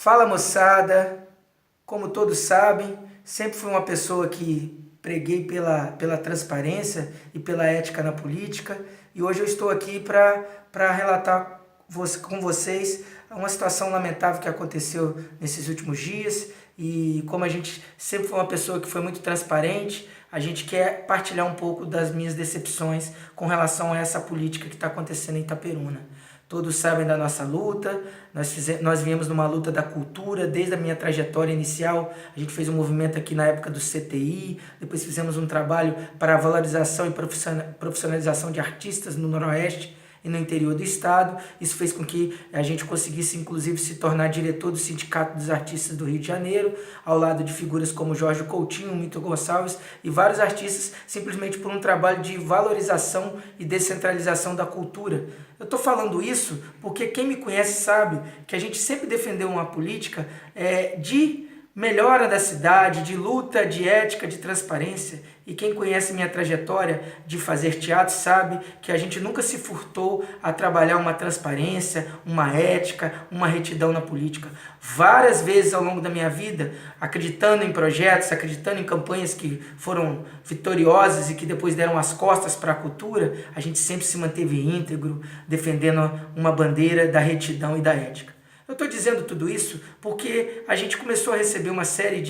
Fala moçada, como todos sabem, sempre fui uma pessoa que preguei pela transparência e pela ética na política e hoje eu estou aqui para relatar com vocês uma situação lamentável que aconteceu nesses últimos dias e como a gente sempre foi uma pessoa que foi muito transparente, a gente quer partilhar um pouco das minhas decepções com relação a essa política que está acontecendo em Itaperuna. Todos sabem da nossa luta, nós viemos numa luta da cultura, desde a minha trajetória inicial, a gente fez um movimento aqui na época do CTI, depois fizemos um trabalho para a valorização e profissionalização de artistas no Noroeste e no interior do estado. Isso fez com que a gente conseguisse, inclusive, se tornar diretor do Sindicato dos Artistas do Rio de Janeiro, ao lado de figuras como Jorge Coutinho, Milton Gonçalves e vários artistas, simplesmente por um trabalho de valorização e descentralização da cultura. Eu estou falando isso porque quem me conhece sabe que a gente sempre defendeu uma política de melhora da cidade, de luta, de ética, de transparência. E quem conhece minha trajetória de fazer teatro sabe que a gente nunca se furtou a trabalhar uma transparência, uma ética, uma retidão na política. Várias vezes ao longo da minha vida, acreditando em projetos, acreditando em campanhas que foram vitoriosas e que depois deram as costas para a cultura, a gente sempre se manteve íntegro, defendendo uma bandeira da retidão e da ética. Eu estou dizendo tudo isso porque a gente começou a receber uma série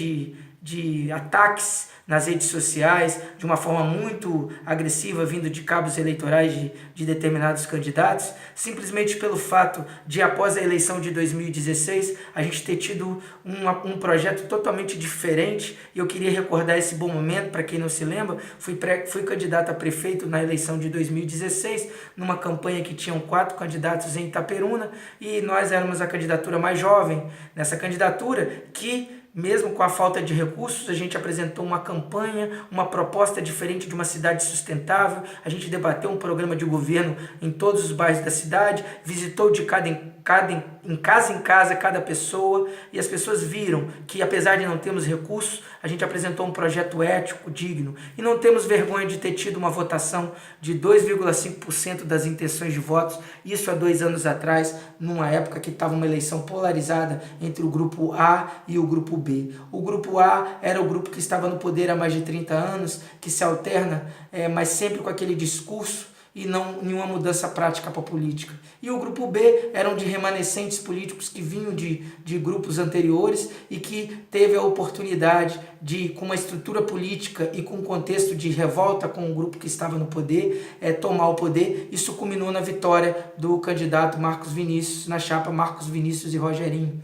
de ataques nas redes sociais, de uma forma muito agressiva, vindo de cabos eleitorais de determinados candidatos, simplesmente pelo fato de, após a eleição de 2016, a gente ter tido um projeto totalmente diferente. E eu queria recordar esse bom momento, para quem não se lembra, fui candidato a prefeito na eleição de 2016, numa campanha que tinham 4 candidatos em Itaperuna, e nós éramos a candidatura mais jovem. Nessa candidatura que, mesmo com a falta de recursos, a gente apresentou uma campanha, uma proposta diferente de uma cidade sustentável, a gente debateu um programa de governo em todos os bairros da cidade, visitou de casa em casa cada pessoa, e as pessoas viram que, apesar de não termos recursos, a gente apresentou um projeto ético, digno, e não temos vergonha de ter tido uma votação de 2,5% das intenções de votos, isso há 2 anos atrás, numa época que estava uma eleição polarizada entre o grupo A e o grupo B. O grupo A era o grupo que estava no poder há mais de 30 anos, que se alterna, mas sempre com aquele discurso e não nenhuma mudança prática para a política. E o grupo B eram de remanescentes políticos que vinham de grupos anteriores e que teve a oportunidade de, com uma estrutura política e com um contexto de revolta com o grupo que estava no poder, tomar o poder. Isso culminou na vitória do candidato Marcos Vinícius, na chapa Marcos Vinícius e Rogerinho.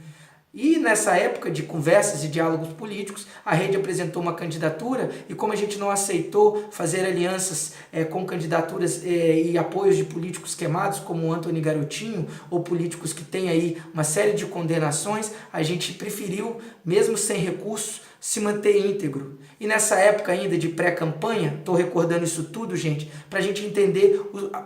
E nessa época de conversas e diálogos políticos, a rede apresentou uma candidatura e, como a gente não aceitou fazer alianças com candidaturas e apoios de políticos queimados, como o Antony Garotinho, ou políticos que têm aí uma série de condenações, a gente preferiu, mesmo sem recursos, se manter íntegro. E nessa época ainda de pré-campanha, estou recordando isso tudo, gente, para a gente entender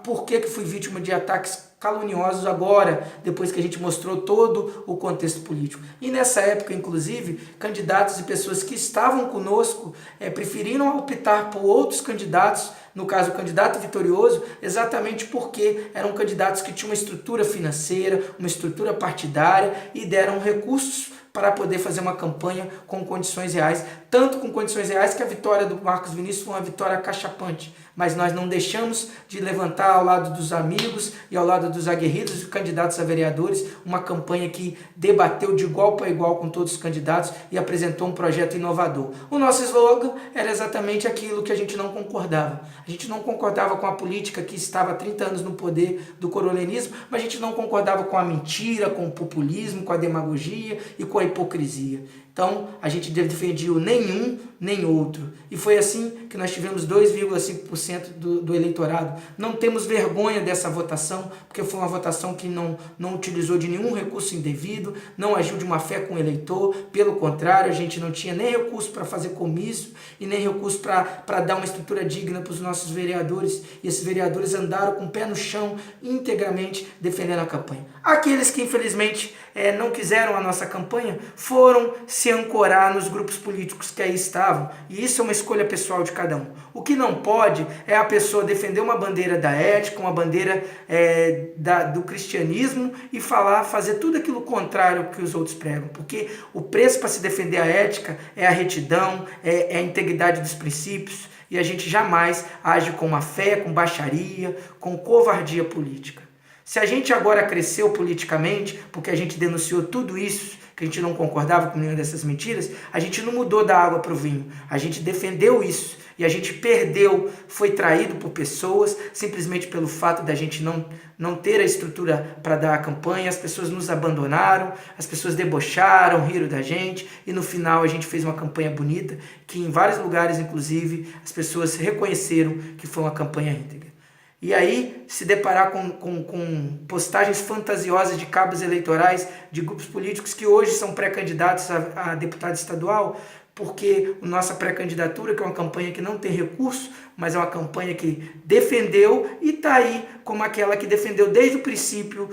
por que fui vítima de ataques caluniosos agora, depois que a gente mostrou todo o contexto político. E nessa época, inclusive, candidatos e pessoas que estavam conosco preferiram optar por outros candidatos, no caso o candidato vitorioso, exatamente porque eram candidatos que tinham uma estrutura financeira, uma estrutura partidária e deram recursos para poder fazer uma campanha com condições reais, tanto com condições reais que a vitória do Marcos Vinícius foi uma vitória acachapante, mas nós não deixamos de levantar ao lado dos amigos e ao lado dos aguerridos e candidatos a vereadores uma campanha que debateu de igual para igual com todos os candidatos e apresentou um projeto inovador. O nosso slogan era exatamente aquilo que a gente não concordava. A gente não concordava com a política que estava há 30 anos no poder do coronelismo, mas a gente não concordava com a mentira, com o populismo, com a demagogia e com a hipocrisia. Então, a gente defendia o nenhum, nem outro. E foi assim que nós tivemos 2,5% do eleitorado. Não temos vergonha dessa votação, porque foi uma votação que não utilizou de nenhum recurso indevido, não agiu de má fé com o eleitor. Pelo contrário, a gente não tinha nem recurso para fazer comício e nem recurso para dar uma estrutura digna para os nossos vereadores. E esses vereadores andaram com o pé no chão, integramente defendendo a campanha. Aqueles que, infelizmente, não quiseram a nossa campanha, foram se ancorar nos grupos políticos que aí estavam. E isso é uma escolha pessoal de cada um. O que não pode é a pessoa defender uma bandeira da ética, uma bandeira do cristianismo e fazer tudo aquilo contrário que os outros pregam. Porque o preço para se defender a ética é a retidão, é a integridade dos princípios, e a gente jamais age com má fé, com baixaria, com covardia política. Se a gente agora cresceu politicamente, porque a gente denunciou tudo isso, que a gente não concordava com nenhuma dessas mentiras, a gente não mudou da água para o vinho, a gente defendeu isso, e a gente perdeu, foi traído por pessoas, simplesmente pelo fato da gente não ter a estrutura para dar a campanha, as pessoas nos abandonaram, as pessoas debocharam, riram da gente, e no final a gente fez uma campanha bonita, que em vários lugares, inclusive, as pessoas reconheceram que foi uma campanha íntegra. E aí, se deparar com postagens fantasiosas de cabos eleitorais de grupos políticos que hoje são pré-candidatos a deputado estadual, porque a nossa pré-candidatura, que é uma campanha que não tem recurso, mas é uma campanha que defendeu e está aí como aquela que defendeu desde o princípio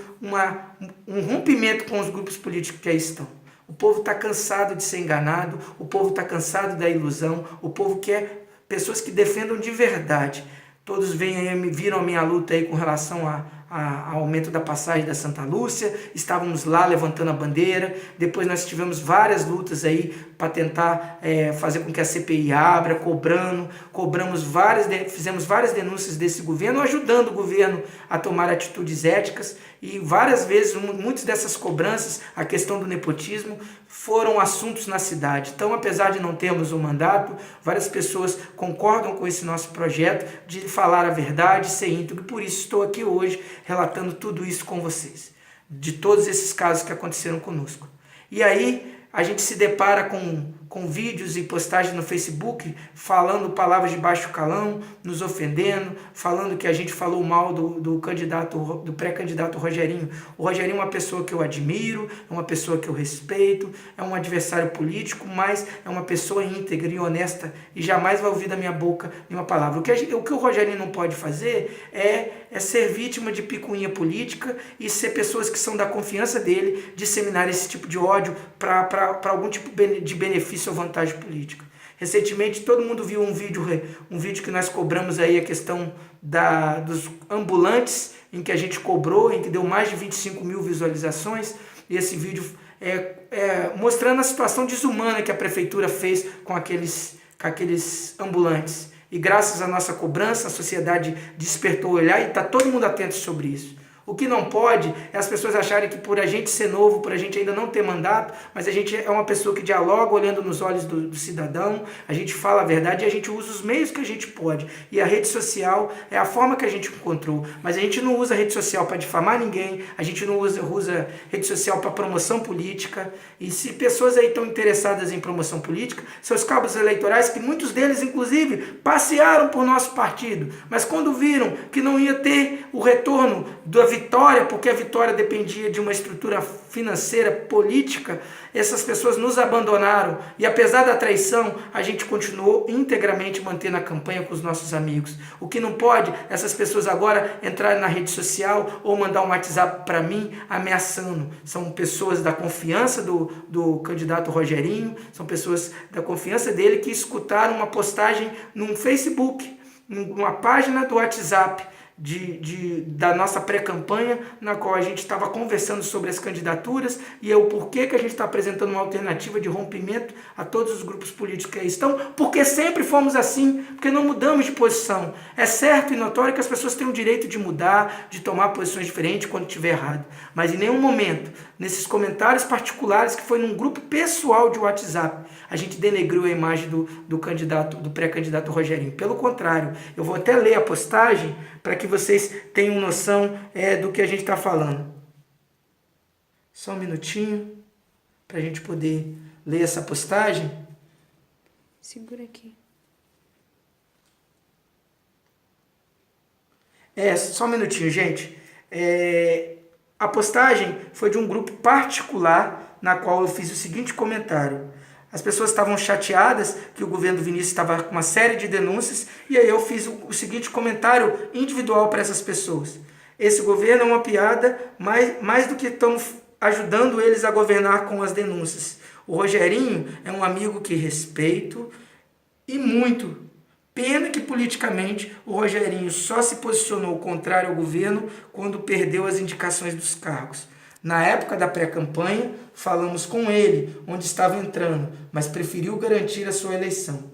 um rompimento com os grupos políticos que aí estão. O povo está cansado de ser enganado, o povo está cansado da ilusão, o povo quer pessoas que defendam de verdade. Todos viram a minha luta aí com relação ao aumento da passagem da Santa Lúcia, estávamos lá levantando a bandeira, depois nós tivemos várias lutas aí para tentar fazer com que a CPI abra, fizemos várias denúncias desse governo, ajudando o governo a tomar atitudes éticas, e várias vezes, muitas dessas cobranças, a questão do nepotismo, foram assuntos na cidade. Então, apesar de não termos um mandato, várias pessoas concordam com esse nosso projeto de falar a verdade, ser íntegro, e por isso estou aqui hoje relatando tudo isso com vocês, de todos esses casos que aconteceram conosco. E aí a gente se depara com vídeos e postagens no Facebook falando palavras de baixo calão, nos ofendendo, falando que a gente falou mal do pré-candidato Rogerinho. O Rogerinho é uma pessoa que eu admiro, é uma pessoa que eu respeito, é um adversário político, mas é uma pessoa íntegra e honesta e jamais vai ouvir da minha boca nenhuma palavra. O que o Rogerinho não pode fazer é ser vítima de picuinha política e ser pessoas que são da confiança dele disseminar esse tipo de ódio para algum tipo de benefício ou vantagem política. Recentemente todo mundo viu um vídeo que nós cobramos aí a questão dos ambulantes, em que a gente cobrou, em que deu mais de 25 mil visualizações, e esse vídeo mostrando a situação desumana que a prefeitura fez com aqueles ambulantes. E graças à nossa cobrança, a sociedade despertou o olhar e está todo mundo atento sobre isso. O que não pode é as pessoas acharem que por a gente ser novo, por a gente ainda não ter mandato, mas a gente é uma pessoa que dialoga olhando nos olhos do cidadão, a gente fala a verdade e a gente usa os meios que a gente pode. E a rede social é a forma que a gente encontrou, mas a gente não usa a rede social para difamar ninguém, a gente não usa rede social para promoção política. E se pessoas aí estão interessadas em promoção política, seus cabos eleitorais, que muitos deles inclusive passearam por nosso partido, mas quando viram que não ia ter o retorno da vitória, porque a vitória dependia de uma estrutura financeira, política, essas pessoas nos abandonaram. E apesar da traição, a gente continuou integramente mantendo a campanha com os nossos amigos. O que não pode, essas pessoas agora entrarem na rede social ou mandar um WhatsApp para mim ameaçando. São pessoas da confiança do candidato Rogerinho, são pessoas da confiança dele que escutaram uma postagem num Facebook, numa página do WhatsApp, da nossa pré-campanha, na qual a gente estava conversando sobre as candidaturas e o porquê que a gente está apresentando uma alternativa de rompimento a todos os grupos políticos que aí estão, porque sempre fomos assim, porque não mudamos de posição. É certo e notório que as pessoas têm o direito de mudar, de tomar posições diferentes quando estiver errado, mas em nenhum momento, nesses comentários particulares que foi num grupo pessoal de WhatsApp, a gente denegriu a imagem do pré-candidato Rogerinho. Pelo contrário, eu vou até ler a postagem para que vocês tenham noção do que a gente está falando. Só um minutinho para a gente poder ler essa postagem. Segura aqui. Só um minutinho, gente. A postagem foi de um grupo particular na qual eu fiz o seguinte comentário. As pessoas estavam chateadas que o governo do Vinícius estava com uma série de denúncias e aí eu fiz o seguinte comentário individual para essas pessoas. Esse governo é uma piada, mais do que ajudando eles a governar com as denúncias. O Rogerinho é um amigo que respeito e muito. Pena que politicamente o Rogerinho só se posicionou contrário ao governo quando perdeu as indicações dos cargos. Na época da pré-campanha, falamos com ele, onde estava entrando, mas preferiu garantir a sua eleição.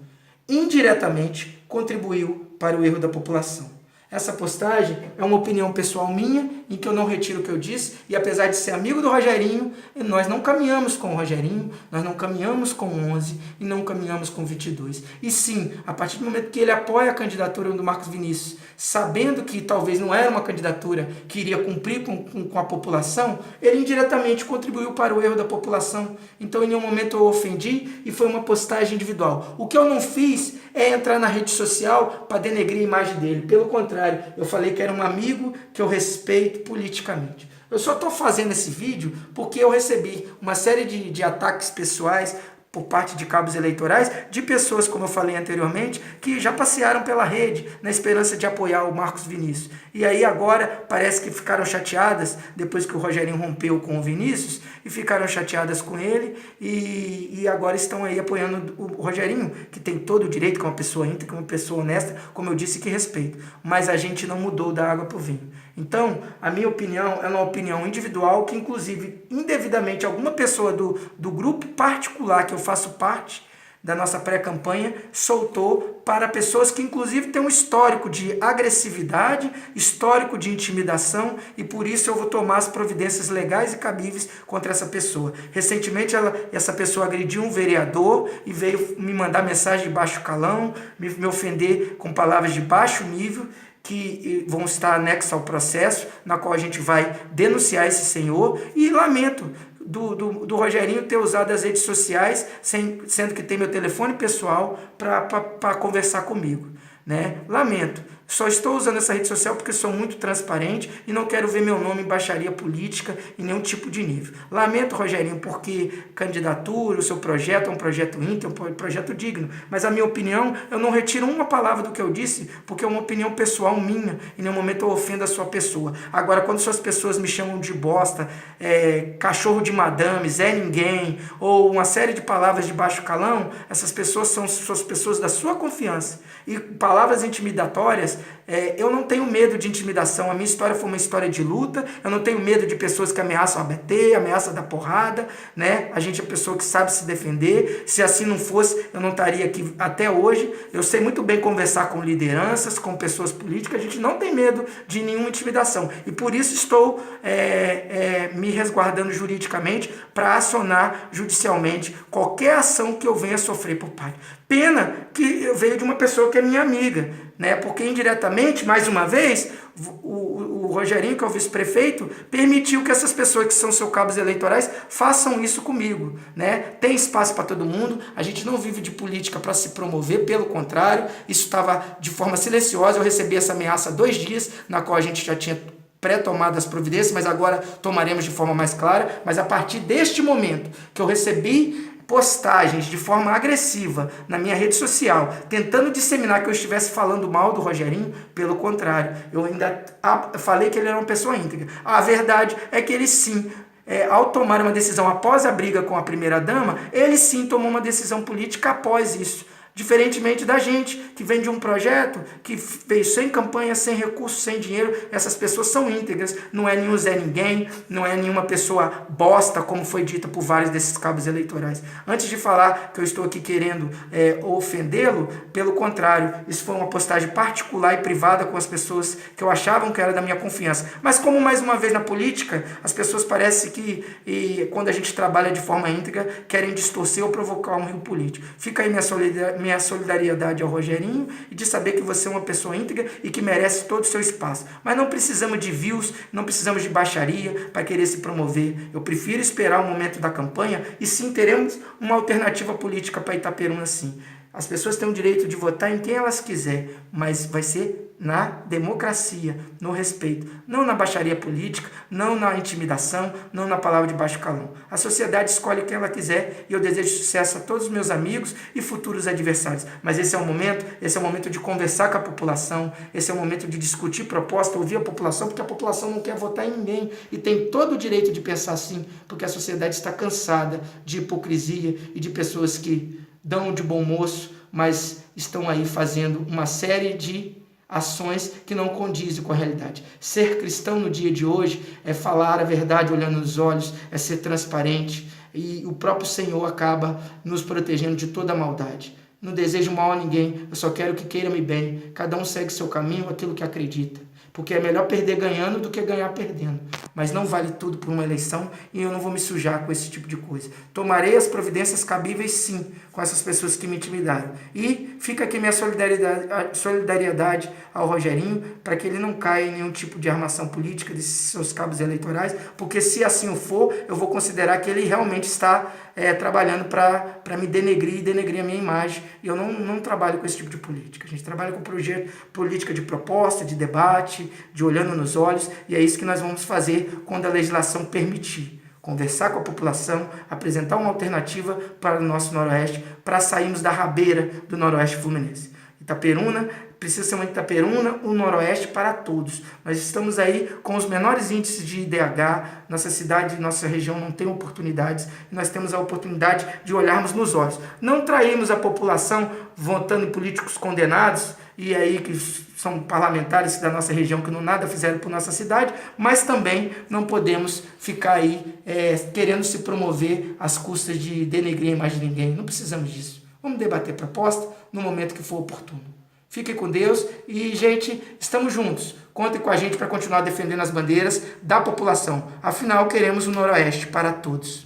Indiretamente, contribuiu para o erro da população. Essa postagem é uma opinião pessoal minha, em que eu não retiro o que eu disse, e apesar de ser amigo do Rogerinho, nós não caminhamos com o Rogerinho, nós não caminhamos com 11 e não caminhamos com 22. E sim, a partir do momento que ele apoia a candidatura do Marcos Vinícius, sabendo que talvez não era uma candidatura que iria cumprir com a população, ele indiretamente contribuiu para o erro da população. Então, em nenhum momento eu ofendi e foi uma postagem individual. O que eu não fiz é entrar na rede social para denegrir a imagem dele. Pelo contrário, eu falei que era um amigo que eu respeito politicamente. Eu só estou fazendo esse vídeo porque eu recebi uma série de ataques pessoais por parte de cabos eleitorais, de pessoas, como eu falei anteriormente, que já passearam pela rede na esperança de apoiar o Marcos Vinícius. E aí agora parece que ficaram chateadas, depois que o Rogerinho rompeu com o Vinícius, e ficaram chateadas com ele, e agora estão aí apoiando o Rogerinho, que tem todo o direito, que é uma pessoa íntegra, uma pessoa honesta, como eu disse, que respeito. Mas a gente não mudou da água para o vinho. Então, a minha opinião é uma opinião individual que, inclusive, indevidamente, alguma pessoa do grupo particular que eu faço parte da nossa pré-campanha soltou para pessoas que, inclusive, têm um histórico de agressividade, histórico de intimidação, e por isso eu vou tomar as providências legais e cabíveis contra essa pessoa. Recentemente, essa pessoa agrediu um vereador e veio me mandar mensagem de baixo calão, me ofender com palavras de baixo nível, que vão estar anexos ao processo, na qual a gente vai denunciar esse senhor, e lamento do Rogerinho ter usado as redes sociais, sendo que tem meu telefone pessoal, para conversar comigo, né? Lamento. Só estou usando essa rede social porque sou muito transparente e não quero ver meu nome em baixaria política em nenhum tipo de nível. Lamento, Rogerinho, porque candidatura, o seu projeto é um projeto íntegro, um projeto digno. Mas a minha opinião, eu não retiro uma palavra do que eu disse, porque é uma opinião pessoal minha. Em nenhum momento eu ofendo a sua pessoa. Agora, quando suas pessoas me chamam de bosta, cachorro de madame, Zé Ninguém, ou uma série de palavras de baixo calão, essas pessoas são suas pessoas da sua confiança. E palavras intimidatórias, eu não tenho medo de intimidação. A minha história foi uma história de luta. Eu não tenho medo de pessoas que ameaçam a bater, ameaçam dar porrada, né? A gente é pessoa que sabe se defender. Se assim não fosse, eu não estaria aqui até hoje. Eu sei muito bem conversar com lideranças, com pessoas políticas. A gente não tem medo de nenhuma intimidação. E por isso estou me resguardando juridicamente para acionar judicialmente qualquer ação que eu venha sofrer por parte. Pena que veio de uma pessoa que é minha amiga, né? Porque indiretamente, mais uma vez, o Rogerinho, que é o vice-prefeito, permitiu que essas pessoas que são seus cabos eleitorais façam isso comigo, né? Tem espaço para todo mundo, a gente não vive de política para se promover, pelo contrário, isso estava de forma silenciosa. Eu recebi essa ameaça há 2 dias, na qual a gente já tinha pré-tomado as providências, mas agora tomaremos de forma mais clara. Mas a partir deste momento que eu recebi postagens de forma agressiva na minha rede social, tentando disseminar que eu estivesse falando mal do Rogerinho, pelo contrário, eu ainda falei que ele era uma pessoa íntegra. A verdade é que ele sim, ao tomar uma decisão após a briga com a primeira-dama, ele sim tomou uma decisão política após isso. Diferentemente da gente, que vem de um projeto que veio sem campanha, sem recursos, sem dinheiro. Essas pessoas são íntegras, não é nenhum Zé Ninguém, não é nenhuma pessoa bosta, como foi dita por vários desses cabos eleitorais. Antes de falar que eu estou aqui querendo ofendê-lo, pelo contrário, isso foi uma postagem particular e privada com as pessoas que eu achavam que era da minha confiança. Mas como mais uma vez na política, as pessoas parecem que quando a gente trabalha de forma íntegra, querem distorcer ou provocar um rio político. Fica aí minha solidariedade ao Rogerinho e de saber que você é uma pessoa íntegra e que merece todo o seu espaço. Mas não precisamos de views, não precisamos de baixaria para querer se promover. Eu prefiro esperar o momento da campanha e sim teremos uma alternativa política para Itaperuna, sim. As pessoas têm o direito de votar em quem elas quiserem, mas vai ser na democracia, no respeito. Não na baixaria política, não na intimidação, não na palavra de baixo calão. A sociedade escolhe quem ela quiser e eu desejo sucesso a todos os meus amigos e futuros adversários. Mas esse é o momento de conversar com a população, esse é o momento de discutir proposta, ouvir a população, porque a população não quer votar em ninguém e tem todo o direito de pensar assim, porque a sociedade está cansada de hipocrisia e de pessoas que dão de bom moço, mas estão aí fazendo uma série de ações que não condizem com a realidade. Ser cristão no dia de hoje é falar a verdade olhando nos olhos, é ser transparente, e o próprio Senhor acaba nos protegendo de toda a maldade. Não desejo mal a ninguém, eu só quero que queira-me bem. Cada um segue seu caminho, aquilo que acredita. Porque é melhor perder ganhando do que ganhar perdendo. Mas não vale tudo por uma eleição e eu não vou me sujar com esse tipo de coisa. Tomarei as providências cabíveis, sim, com essas pessoas que me intimidaram. E fica aqui minha solidariedade ao Rogerinho, para que ele não caia em nenhum tipo de armação política desses seus cabos eleitorais, porque se assim o for, eu vou considerar que ele realmente está trabalhando para me denegrir e denegrir a minha imagem. E eu não trabalho com esse tipo de política. A gente trabalha com política de proposta, de debate, de olhando nos olhos, e é isso que nós vamos fazer quando a legislação permitir. Conversar com a população, apresentar uma alternativa para o nosso Noroeste, para sairmos da rabeira do Noroeste Fluminense. Itaperuna precisa ser uma Itaperuna, o Noroeste para todos. Nós estamos aí com os menores índices de IDH, nossa cidade, nossa região não tem oportunidades, e nós temos a oportunidade de olharmos nos olhos. Não traímos a população votando em políticos condenados, e aí que são parlamentares da nossa região que não nada fizeram por nossa cidade, mas também não podemos ficar aí querendo se promover às custas de denegrir a imagem de ninguém. Não precisamos disso. Vamos debater proposta no momento que for oportuno. Fiquem com Deus e, gente, estamos juntos. Contem com a gente para continuar defendendo as bandeiras da população. Afinal, queremos o Noroeste para todos.